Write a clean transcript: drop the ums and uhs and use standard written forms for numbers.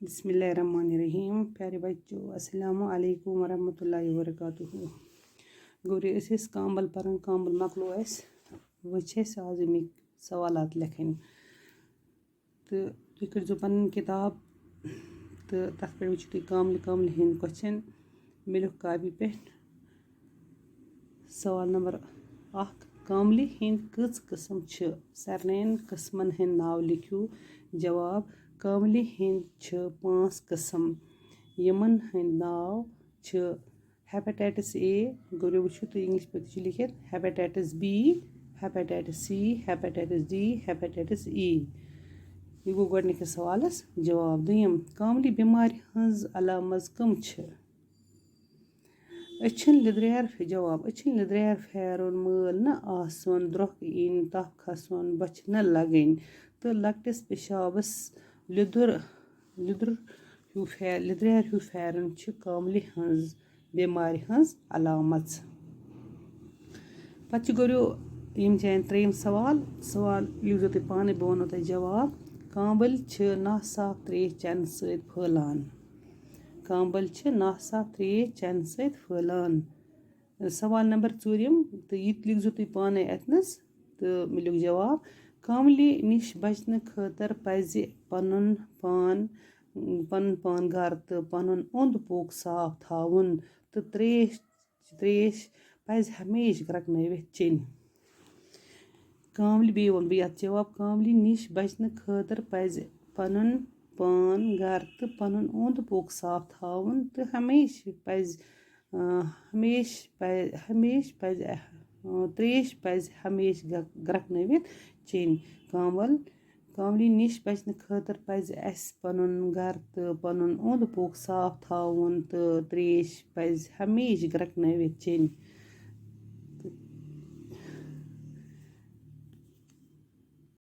बिस्मिल्लाहिर्रहमानिर्रहीम। प्यारे बच्चों, अस्सलामु अलैकुम वरहमतुल्लाहि वबरकातुहू। गौरी अस कामबल परन, कामबल मकलो अस वह आज अमिक सवालात लेखन तो तुम करो पन किताब तो तथ पे वो तुम कामल हंद क्वेश्चन मे लिख कापी पे। सवाल नंबर 1, कामल हंद कच किस्म सरनैन किस्मन हंद नाव लिखो। जवाब, कामल हंद 5 किस्म यमन हंद नाव हेपेटाइटिस ए। गौरी वो तुम इंग्लिश पे लिखित hepatitis B, hepatitis C, hepatitis D, hepatitis E. यह गो गोडनिकस सवालस जवाब। दुयम, कामली बीमार हंज अलामत कम अछन लिद्रैर। जवाब, अछन लिद्रैर फेरुन मल न आसन, द्रोख इन, तफ खसन, बच न लगन तो लकटिस पेशाबस लिद्रैर हूँ फेरुन कामल हंज बीमार हंज अलामत। पत गौरियो यम चान 3 सवाल लिखो तुम पाने बह वनो तुम जवाब। कामबल नासाफ त्रेश चन सत फैलान। कामबल नासाफ त्रेश चन सत फैलान। सवाल नंबर 4 तो ये लिखो तुम पाने अतनस तो मे लिख जवाब। कामल निश बचन खतर पज पनुन पान घर तो पनुन ओंद पोक साफ थाउन तो त्रेश पज हमेश ग्रकनवित चेन। कामल बे वो जवाब, कामल निश बचन खतर पज पनुन पान घर तो पनुन ओंद पोक साफ थाउन तो त्रेश पज हमेश ग्रकनवित चेन। कामल निश बचन खतर पज अस पनुन घर तो पनुन ओंद पोक साफ थाउन तो त्रेश पज हमेश ग्रकनवित चेन।